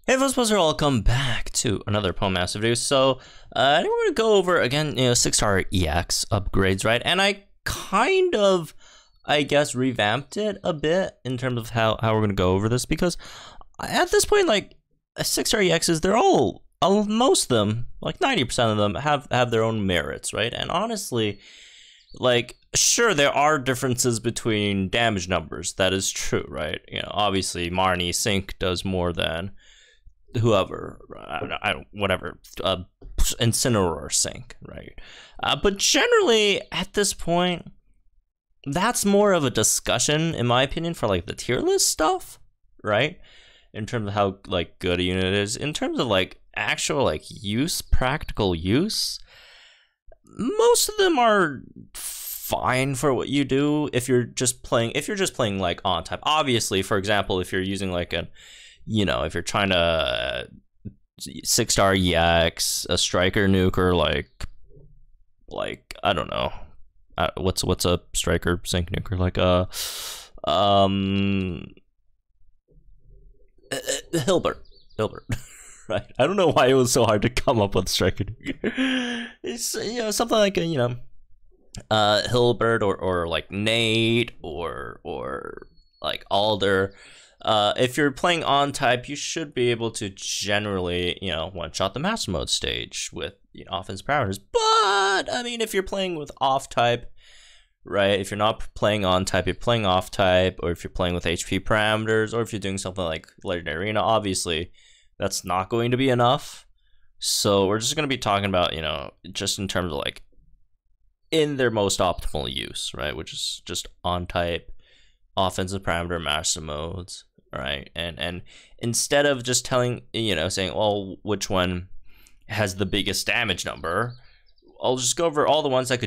Hey folks, welcome back to another Master video. So, I think we're gonna go over again, 6-star EX upgrades, right? And I kind of, I guess, revamped it a bit in terms of how we're gonna go over this, because at this point, like, 6-star EXs, they're all, most of them, like 90% of them, have their own merits, right? And honestly, like, sure, there are differences between damage numbers. That is true, right? Obviously, Marnie Sync does more than whoever, whatever, Incineroar Sync, right? But generally, at this point, that's more of a discussion, in my opinion, for like the tier list stuff, right? In terms of how like good a unit is, in terms of like actual like use, practical use, most of them are fine for what you do if you're just playing like on type. Obviously, for example, if you're using like a if you're trying to 6-star EX, a striker nuke, or like I don't know, what's a striker sync nuker, like Hilbert, right? I don't know why it was so hard to come up with striker nuke. It's something like Hilbert or like Nate or like Alder. If you're playing on type, you should be able to generally, one-shot the master mode stage with offense parameters. But I mean, if you're playing with off type, right? If you're not playing on type, you're playing off type, or if you're playing with HP parameters, or if you're doing something like Legendary Arena, obviously that's not going to be enough. So we're just going to be talking about, just in terms of like in their most optimal use, right? Which is just on type, offensive parameter, master modes. Right, and instead of just telling, saying, well, which one has the biggest damage number, I'll just go over all the ones that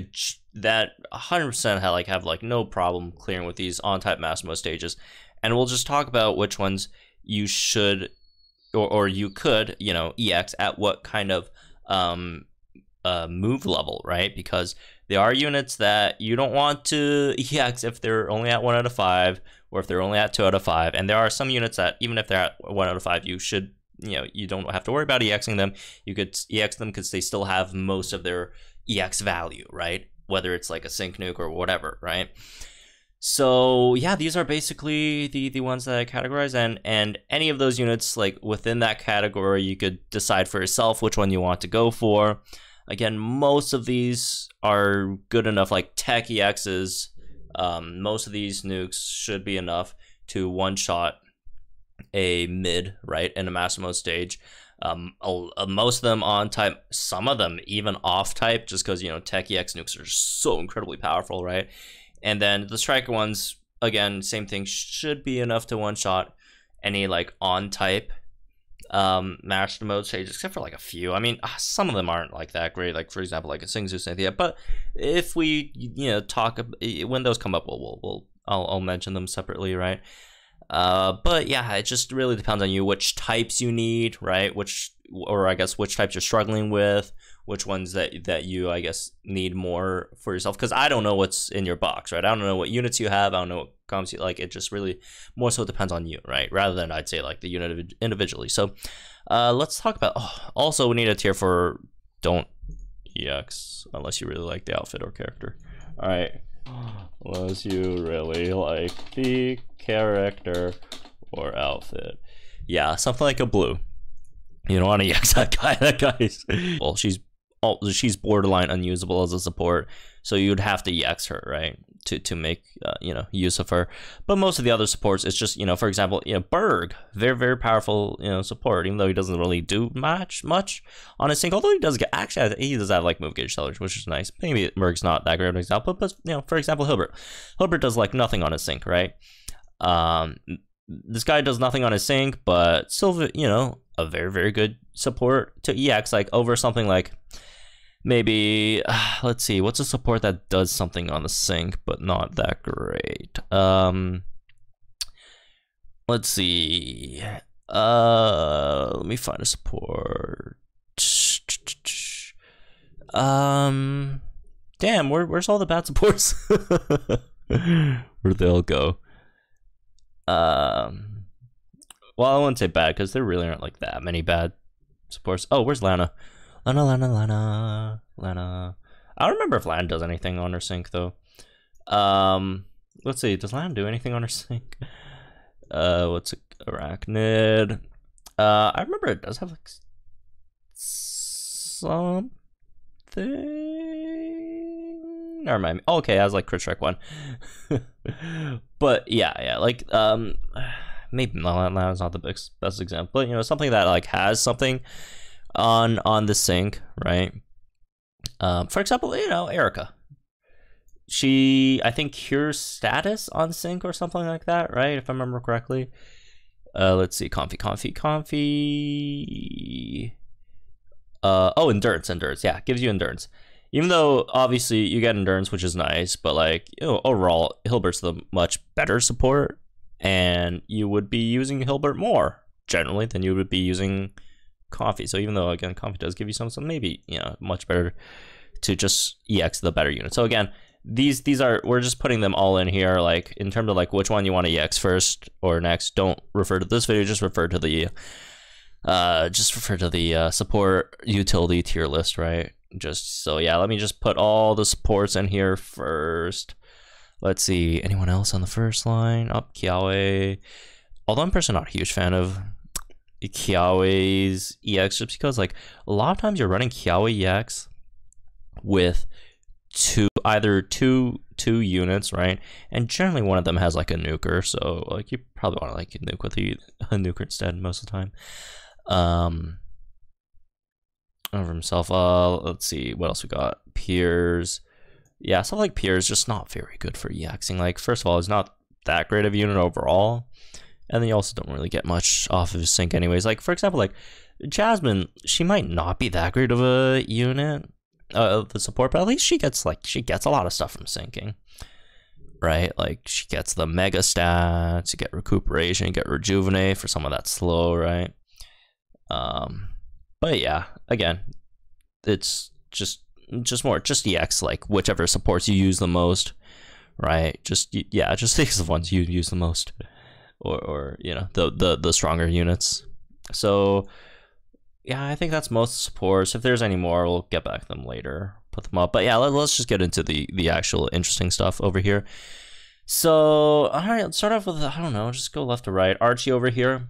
100% have no problem clearing with these on type master mode stages, and we'll just talk about which ones you should or you could EX at what kind of move level, right? Because there are units that you don't want to EX if they're only at 1 out of 5, or if they're only at 2 out of 5. And there are some units that even if they're at 1 out of 5, you should, you don't have to worry about EXing them. You could EX them because they still have most of their EX value, right? Whether it's like a sync nuke or whatever, right? So yeah, these are basically the ones that I categorize, and any of those units like within that category, you could decide for yourself which one you want to go for. Again, most of these are good enough, like tech EXs. Most of these nukes should be enough to one-shot a mid, right, in a master mode stage. Most of them on type, some of them even off type, just because tech EX nukes are so incredibly powerful, right? And then the striker ones, again, same thing, should be enough to one-shot any like on type master mode stages, except for like a few. I mean, some of them aren't like that great, like for example like a Singzu Cynthia, but if we talk when those come up, I'll mention them separately, right? But yeah, it just really depends on you which types you need, right? Which types you're struggling with, which ones that you I guess need more for yourself, because I don't know what's in your box, right? I don't know what units you have, I don't know what comes, like it just really more so depends on you, right? Rather than I'd say like the unit individually. So let's talk about, also we need a tier for don't EX unless you really like the outfit or character. All right, unless you really like the character or outfit. Yeah, something like a blue. You don't want to EX that guy. That guy's, well, she's borderline unusable as a support, so you'd have to EX her, right, to make use of her. But most of the other supports, it's just for example, Berg, very very powerful support, even though he doesn't really do much on his sync. Although he does get, actually he does have like move gauge sellers, which is nice. Maybe Berg's not that great of an example, but for example, Hilbert does like nothing on his sync, right? This guy does nothing on his sync, but still a very very good support to EX, like over something like maybe let's see, what's a support that does something on the sync but not that great? Let's see, let me find a support. Damn, where's all the bad supports? Where'd they all go? Well, I wouldn't say bad because there really aren't like that many bad supports. Oh, where's Lana? Lana. I don't remember if Lana does anything on her sync though. Let's see. Does Lana do anything on her sync? What's Arachnid? I remember it does have like something. Never mind. Oh, okay, I was like crit strike 1. But yeah, like maybe Lana's not the best example, but you know, something that like has something on the sync, right? For example, you know, Erica. She, I think, cures status on sync or something like that, right? If I remember correctly. Let's see, Comfy. Oh, endurance. Yeah, gives you endurance. Even though obviously you get endurance, which is nice, but like, you know, overall, Hilbert's the much better support, and you would be using Hilbert more generally than you would be using Comfy. So even though again, Comfy does give you some maybe, you know, much better to just EX the better unit. So again, these are, we're just putting them all in here, like in terms of like which one you want to EX first or next. Don't refer to this video, just refer to the support utility tier list, right? Just so yeah, let me just put all the supports in here first. Let's see, anyone else on the first line? Up, Kiawe. Although I'm personally not a huge fan of Kiawe's EX, just because like a lot of times you're running Kiawe EX with either two units, right? And generally one of them has like a nuker, so like you probably want to like nuke with a nuker instead most of the time. Over himself. Let's see what else we got. Piers. Yeah, something like Piers just not very good for EXing. Like, first of all, he's not that great of a unit overall, and then you also don't really get much off of his sync anyways. Like, for example, like Jasmine, she might not be that great of a unit of the support, but at least she gets a lot of stuff from syncing, right? Like, she gets the mega stats, you get recuperation, you get rejuvenate for someone that's slow, right? But yeah, again, it's just EX like whichever supports you use the most, right? Just EX the ones you use the most, or you know, the stronger units. So yeah, I think that's most supports. If there's any more, we'll get back to them later, put them up. But yeah, let's just get into the actual interesting stuff over here. So all right, let's start off with, I don't know, just go left to right. Archie over here.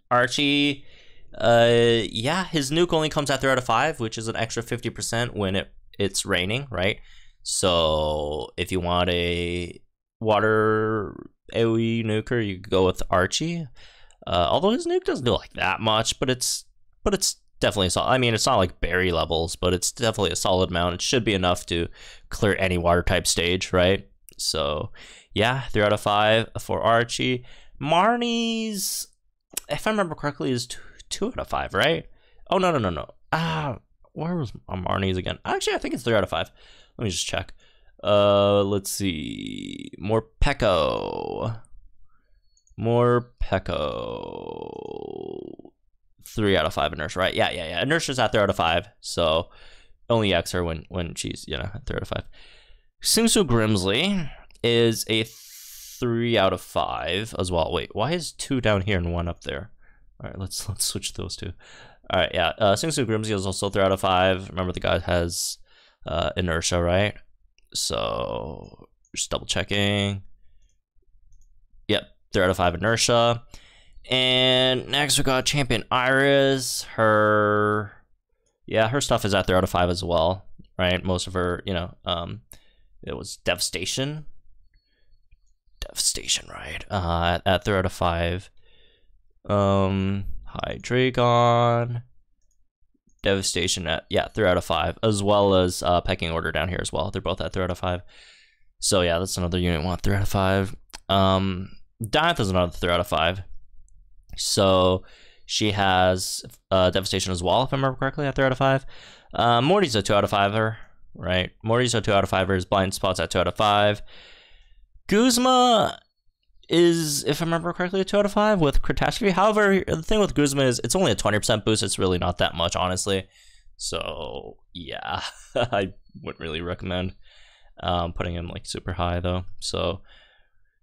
Archie. Yeah, his nuke only comes at 3 out of 5, which is an extra 50% when it's raining, right? So if you want a water AoE nuker, you could go with Archie. Although his nuke doesn't do like that much, but it's definitely solid. I mean, it's not like berry levels, but it's definitely a solid amount. It should be enough to clear any water type stage, right? So yeah, 3 out of 5 for Archie. Marnie's, if I remember correctly, is 2 out of 5, right? Oh, no. Where was Marnie's again? Actually, I think it's 3 out of 5. Let me just check. Let's see. Morpeko. 3 out of 5 inertia, right? Yeah. Inertia's at 3 out of 5, so only EX her when she's, you know, at 3 out of 5. Singsu Grimsley is a 3 out of 5 as well. Wait, why is 2 down here and 1 up there? All right, let's switch those two. All right, yeah. Singsu Grimsley is also 3 out of 5. Remember, the guy has inertia, right? So just double checking. Yep, 3 out of 5 inertia. And next we got Champion Iris. Her stuff is at 3 out of 5 as well, right? Most of her, you know, it was Devastation, right? At 3 out of 5. Hydreigon, Devastation at 3 out of 5, as well as Pecking Order down here as well. They're both at 3 out of 5. So yeah, that's another unit want 3 out of 5. Diantha is another 3 out of 5. So she has Devastation as well, if I remember correctly, at 3 out of 5. Morty's a 2 out of 5er, right? Morty's a 2 out of 5er. Blind Spot's at 2 out of 5. Guzma is, if I remember correctly, a 2 out of 5 with Catastrophe. However, the thing with Guzma is it's only a 20% boost. It's really not that much, honestly. So yeah, I wouldn't really recommend putting him like super high though. So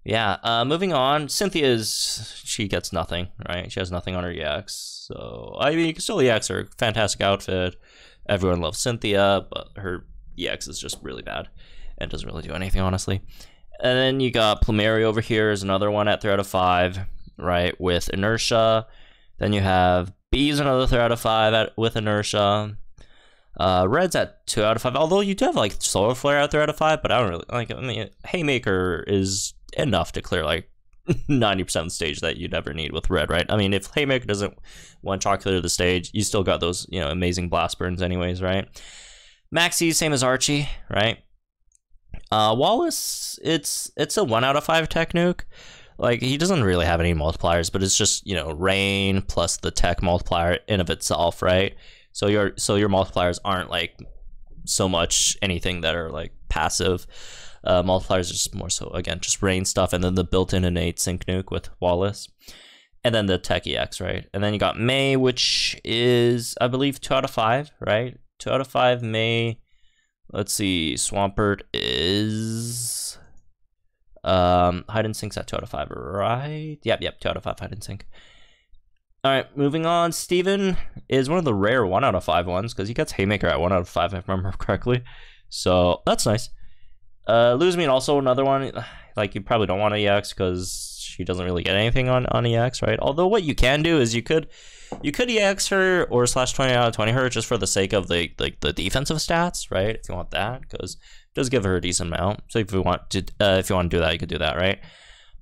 Yeah, moving on. She gets nothing, right? She has nothing on her EX. So, I mean, you can still EX her. Fantastic outfit. Everyone loves Cynthia, but her EX is just really bad and doesn't really do anything, honestly. And then you got Plumeria over here is another one at 3 out of 5, right, with Inertia. Then you have B's another 3 out of 5 with Inertia. Red's at 2 out of 5, although you do have like Solar Flare at 3 out of 5, but I don't really like. I mean, Haymaker is enough to clear like 90% of the stage that you'd ever need with Red, right? I mean, if Haymaker doesn't one-shot clear the stage, you still got those, you know, amazing blast burns anyways, right? Maxi, same as Archie, right? Wallace, it's a 1 out of 5 tech nuke. Like, he doesn't really have any multipliers, but it's just, you know, rain plus the tech multiplier in of itself, right? So your multipliers aren't like so much anything that are like passive. Multipliers are just more so, again, just rain stuff, and then the built-in innate sync nuke with Wallace, and then the tech EX, right? And then you got Mei, which is, I believe, 2 out of 5, right? 2 out of 5 Mei. Let's see, Swampert is hide and sink's at 2 out of 5, right? Yep, 2 out of 5 hide and sink. All right, moving on. Steven is one of the rare 1 out of 5 ones because he gets Haymaker at 1 out of 5, if I remember correctly. So that's nice. Lose Me, also another one. Like, you probably don't want to EX because she doesn't really get anything on EX, right? Although what you can do is you could EX her or slash 20 out of 20 her just for the sake of the defensive stats, right? If you want that, because it does give her a decent amount. So if you want to do that, you could do that, right?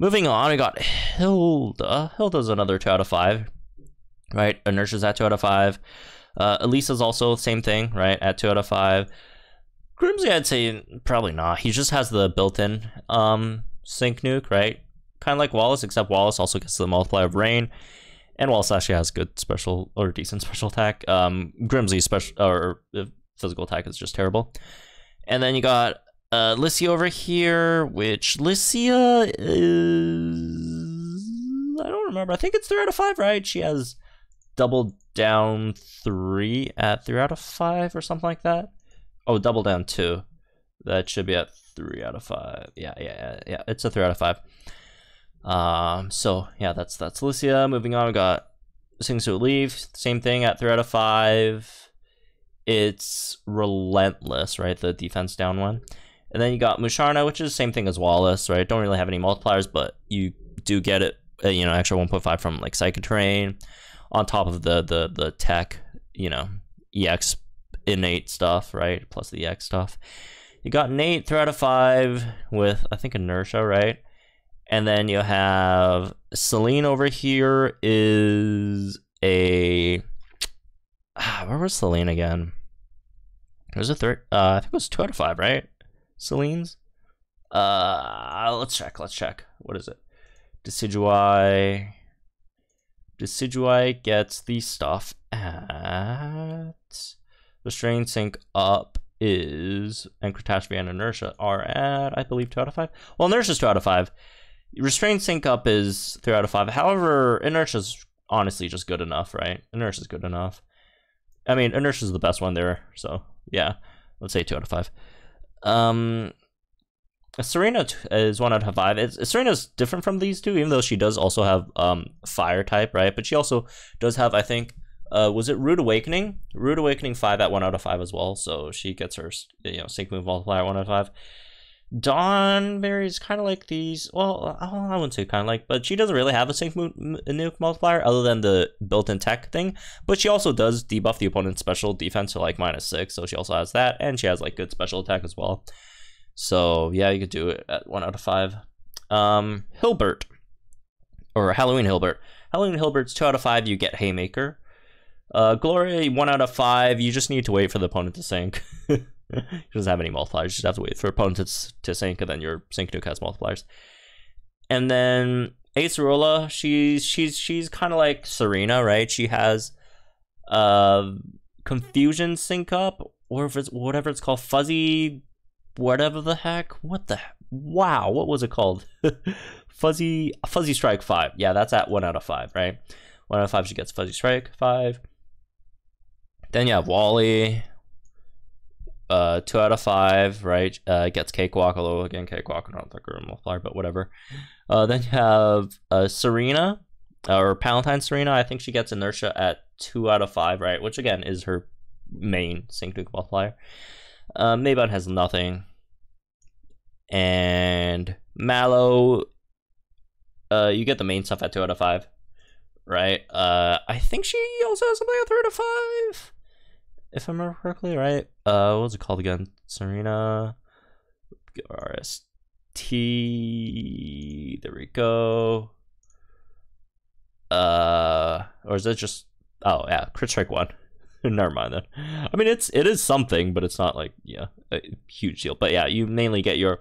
Moving on, we got Hilda. Hilda's another 2 out of 5, right? Inertia's at 2 out of 5. Elisa's also same thing, right? At 2 out of 5. Grimsy, I'd say probably not. He just has the built-in sync nuke, right? Kind of like Wallace, except Wallace also gets the multiplier of rain, and Wallace actually has good special or decent special attack. Grimsy special or physical attack is just terrible. And then you got Lycia over here, which Lycia is, I don't remember. I think it's 3 out of 5, right? She has double down 3 at 3 out of 5 or something like that. Oh, double down 2. That should be at 3 out of 5. Yeah. It's a 3 out of 5. So yeah, that's Lycia. Moving on, we got Sing So Leave. Same thing at 3 out of 5. It's Relentless, right? The defense down one. And then you got Musharna, which is the same thing as Wallace, right? Don't really have any multipliers, but you do get it, you know, extra 1.5 from like Psychic Terrain on top of the tech, you know, EX innate stuff, right? Plus the EX stuff. You got Nate 3 out of 5 with, I think, Inertia, right? And then you have Celine over here is a, where was Celine again? It was a third, I think it was 2 out of 5, right? Celine's. Let's check. What is it? Decidueye gets the stuff at Restrained Sync Up is, and Catastrophe and Inertia are at, I believe, 2 out of 5. Well, Inertia's 2 out of 5. Restrained Sync Up is 3 out of 5. However, Inertia's honestly just good enough, right? Inertia's good enough. I mean, Inertia's the best one there, so yeah, let's say 2 out of 5. Serena is 1 out of 5. Serena's different from these two, even though she does also have fire type, right? But she also does have, I think, was it Rude Awakening? Rude Awakening 5 at 1 out of 5 as well, so she gets her, you know, sync move multiplier 1 out of 5. Dawnberry's kind of like these. Well, I wouldn't say kind of like, but she doesn't really have a sync nuke multiplier other than the built-in tech thing. But she also does debuff the opponent's special defense to like -6, so she also has that, and she has like good special attack as well. So yeah, you could do it at 1 out of 5. Hilbert, or Halloween Hilbert. Halloween Hilbert's 2 out of 5. You get Haymaker. Gloria 1 out of 5. You just need to wait for the opponent to sync. She doesn't have any multipliers. You just have to wait for opponents to sync, and then your sync nuke has multipliers. And then Acerola, she's kind of like Serena, right? She has Confusion Sync Up, or if it's whatever it's called, Fuzzy, whatever the heck. Wow, what was it called? Fuzzy Strike 5. Yeah, that's at 1 out of 5, right? 1 out of 5, she gets Fuzzy Strike 5. Then you have Wally. 2 out of 5, right? Gets Cakewalk, although again, Cakewalk, I don't think are a multiplier, but whatever. Then you have Serena, or Palatine Serena. I think she gets Inertia at 2 out of 5, right? Which again is her main Sync Nuke multiplier. Maybon has nothing. And Mallow, you get the main stuff at 2 out of 5, right? I think she also has something at 3 out of 5. If I remember correctly, right? What was it called again? Serena RST. There we go. Or is it just? Oh yeah, Crit Strike 1. Never mind then. I mean, it is something, but it's not like a huge deal. But yeah, you mainly get your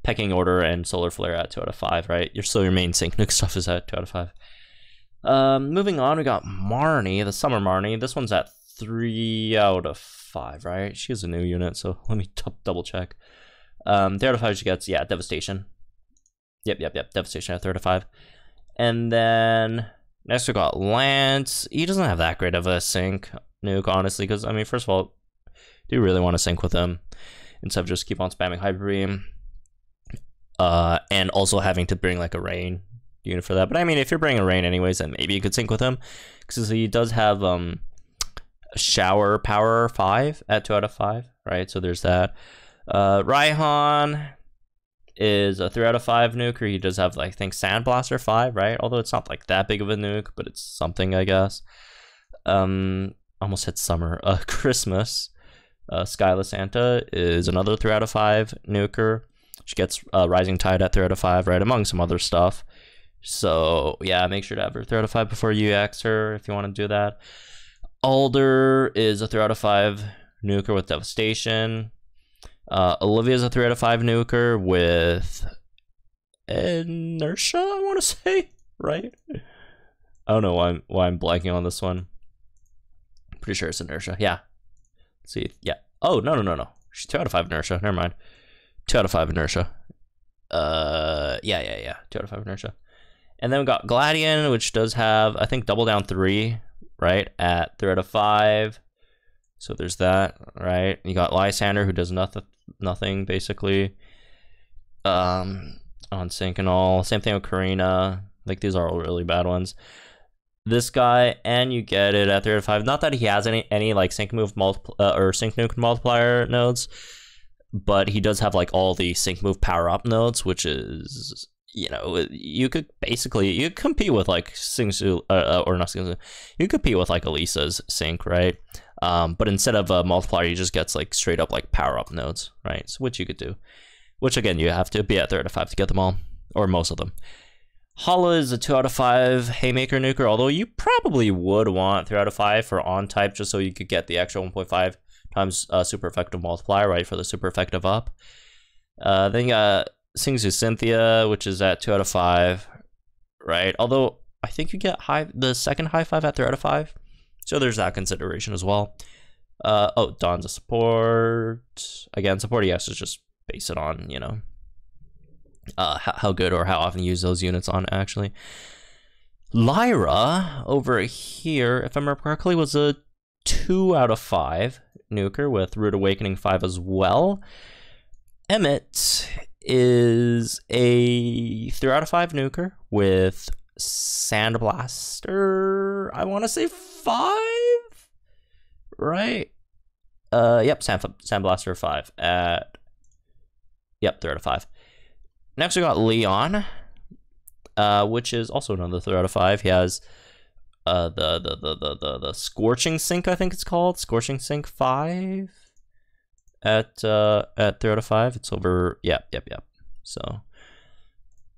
Pecking Order and Solar Flare at 2 out of 5, right? Your main Sync Nuke stuff is at 2 out of 5. Moving on, we got Marnie, the Summer Marnie. This one's at 3 out of 5, right? She has a new unit, so let me double check. 3 out of 5 she gets, yeah, Devastation. Yep, Devastation at 3 out of 5. And then next we got Lance. He doesn't have that great of a sync nuke, honestly, because, I mean, first of all, do you really want to sync with him instead of just keep on spamming Hyper Beam? And also having to bring like a rain unit for that. But I mean, if you're bringing a rain anyways, then maybe you could sync with him, because he does have Shower Power 5 at 2 out of 5, right? So there's that. Raihan is a 3 out of 5 nuke, or he does have, like, I think, Sandblaster 5, right? Although it's not like that big of a nuke, but it's something, I guess. Almost hit summer. Christmas, Skyla Santa is another 3 out of 5 nuker. She gets Rising Tide at 3 out of 5, right? Among some other stuff. So yeah, make sure to have her 3 out of 5 before you UX her if you want to do that. Alder is a 3 out of 5 nuker with Devastation. Olivia's a 3 out of 5 nuker with Inertia, I want to say, right? I don't know why I'm blanking on this one. Pretty sure it's Inertia. Yeah. Let's see. Yeah. Oh, no. She's 2 out of 5 Inertia. Never mind. 2 out of 5 Inertia. Yeah. 2 out of 5 Inertia. And then we got Gladian, which does have, I think, Double Down 3, right, at 3 out of 5. So there's that, right? You got Lysander, who does nothing, basically. On sync and all. Same thing with Karina. Like, these are all really bad ones. This guy, and you get it at 3 out of 5. Not that he has any like sync move or sync nuke multiplier nodes, but he does have like all the sync move power up nodes, which is, you could compete with like Singsu, or not Singsu, you could compete with like Elisa's sync, right? But instead of a multiplier, he just gets like straight up like power up nodes, right? So which you could do, which again, you have to be at 3 out of 5 to get them all, or most of them. Hala is a 2 out of 5 Haymaker nuker, although you probably would want 3 out of 5 for on type, just so you could get the extra 1.5 times super effective multiplier, right, for the super effective up. Then you got Singsu Cynthia, which is at 2 out of 5, right? Although I think you get the second high 5 at 3 out of 5, so there's that consideration as well. Dawn's a support. Again, support EX is just base it on, how good or how often you use those units on, actually. Lyra over here, if I remember correctly, was a 2 out of 5 nuker with Rude Awakening 5 as well. Emmett is a 3 out of 5 nuker with Sandblaster, I want to say 5, right? Yep, Sandblaster 5 at, 3 out of 5. Next we got Leon, which is also another 3 out of 5. He has the Scorching Sync, I think it's called, Scorching Sync 5 at 3 out of 5. It's over, yep. So,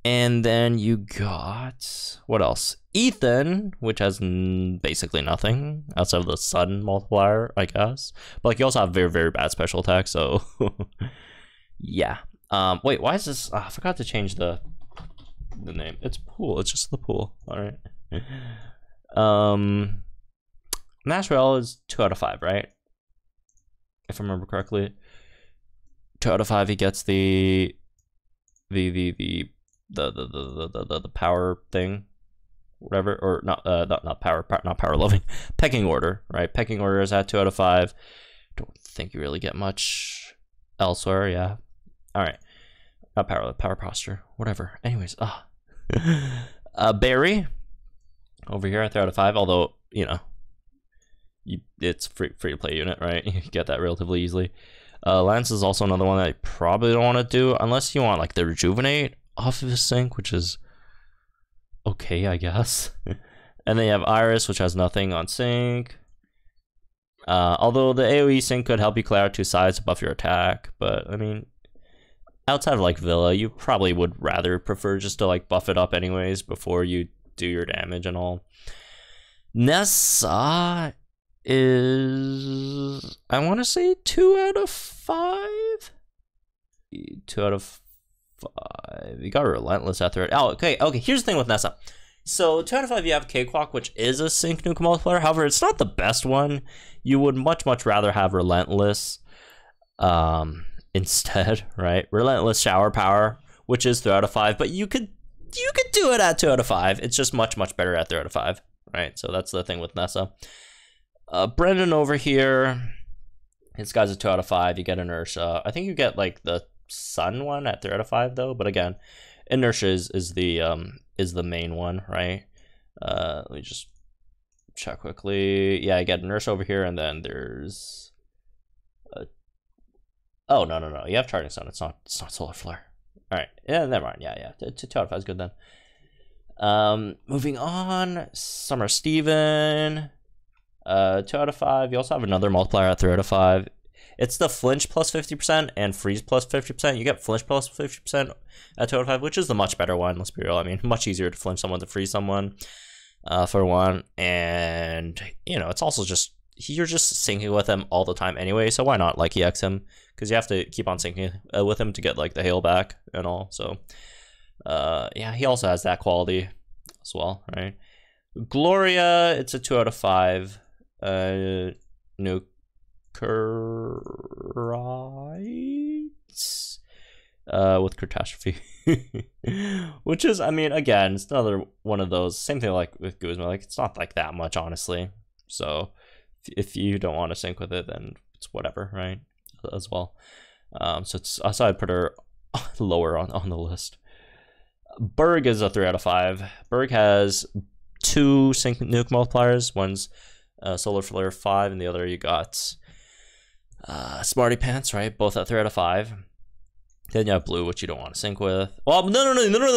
and then you got, what else? Ethan, which has basically nothing outside of the sudden multiplier, I guess. But like, you also have very, very bad special attack, so yeah. Wait, why is this? I forgot to change the name. It's Pool. It's just the Pool. All right. Masherel is 2 out of 5, right? If I remember correctly. 2 out of 5. He gets the power thing, whatever, or not power loving. Pecking Order, right? Pecking Order is at 2 out of 5. don't think you really get much elsewhere. Yeah. All right. Not power posture. Whatever. Anyways, Barry over here at 3 out of 5. Although it's free to play unit, right? You get that relatively easily. Lance is also another one that you probably don't want to do unless you want like the rejuvenate off of his sync, which is okay, I guess. And then you have Iris, which has nothing on sync. Although the AoE sync could help you clear out 2 sides to buff your attack, but I mean, outside of like Villa, you probably would rather prefer just to like buff it up anyways before you do your damage and all. Nessa is, I want to say 2 out of 5. 2 out of 5. You got Relentless after it. Oh, okay. Here's the thing with Nessa. So 2 out of 5, you have Cakewalk, which is a sync nuke multiplier. However, it's not the best one. You would much rather have Relentless instead, right? Relentless Shower Power, which is 3 out of 5, but you could do it at 2 out of 5. It's just much better at 3 out of 5, right? So that's the thing with Nessa. Brendan over here, his guy's a 2 out of 5. You get Inertia. I think you get like the Sun one at 3 out of 5 though, but again, Inertia is the main one, right? Let me just check quickly. Yeah, I get Inertia over here, and then there's oh no, you have Charging Stone. It's not Solar Flare. All right, yeah, never mind. Yeah, 2 out of 5 is good then. Moving on, Summer Steven, 2 out of 5. You also have another multiplier at 3 out of 5. It's the Flinch plus 50% and Freeze plus 50%. You get Flinch plus 50% at 2 out of 5, which is the much better one. Let's be real. I mean, much easier to flinch someone to freeze someone, for one. And, it's also just, you're just syncing with him all the time anyway, so why not, like, EX him? Because you have to keep on syncing with him to get, like, the hail back and all. So, yeah, he also has that quality as well, right? Gloria, it's a 2 out of 5. Nuke. With Catastrophe. Which is, I mean, again, it's another one of those, same thing like with Guzma, like it's not like that much, honestly. So if you don't want to sync with it, then it's whatever, right? As well. So I'd put her lower on the list. Berg is a 3 out of 5. Berg has 2 sync nuke multipliers. One's Solar Flare 5, and the other you got Smarty Pants, right? Both at 3 out of 5. Then you have Blue, which you don't want to sync with. Well, no,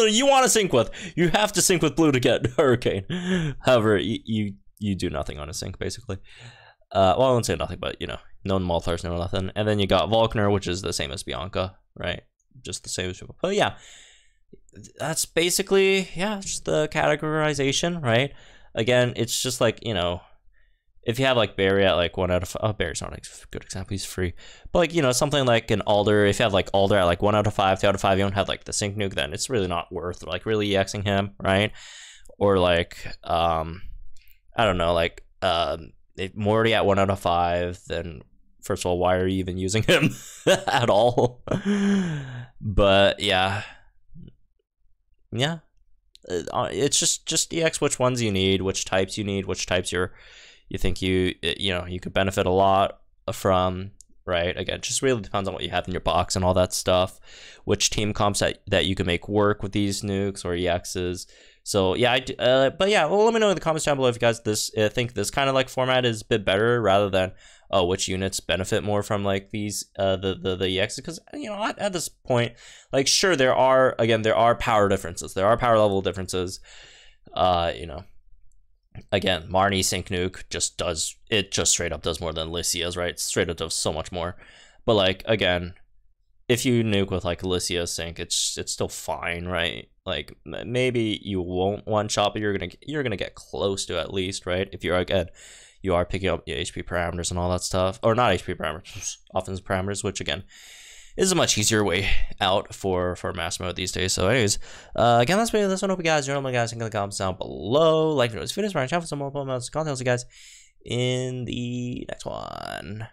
you want to sync with. You have to sync with Blue to get Hurricane. However, you do nothing on a sync, basically. Well, I won't say nothing, but, no multipliers, no nothing. And then you got Volkner, which is the same as Bianca, right? Just the same as people. But yeah, that's basically, just the categorization, right? Again, it's just like, if you have like Barry at like 1 out of 5, oh, Barry's not a good example, he's free. But like, something like an Alder, if you have like Alder at like 1 out of 5, 2 out of 5, you don't have like the sync nuke, then it's really not worth like really EXing him, right? Or like, I don't know, like, if Morty at 1 out of 5, then first of all, why are you even using him at all? But yeah. It's just EX which ones you need, which types you need, which types you think you could benefit a lot from, right? Again, just really depends on what you have in your box and all that stuff, which team comps that you can make work with these nukes or EXs. So yeah, but yeah, well, let me know in the comments down below if you guys think this kind of like format is a bit better rather than which units benefit more from like these the EXs, because at this point, like, sure, there are power differences, there are power level differences, Again, Marnie sync nuke just straight up does more than Lycia's, right? Straight up does so much more. But like, again, if you nuke with like Lycia sync, it's still fine, right? Like, maybe you won't one shot, but you're gonna get close to at least, right? If you are picking up your HP parameters and all that stuff, or not HP parameters, offensive parameters, which again is a much easier way out for mass mode these days. So anyways, again, that's been this one. Hope you guys enjoyed. Guys, in the comments down below. Like this video, subscribe for some more content. I'll see you guys in the next one.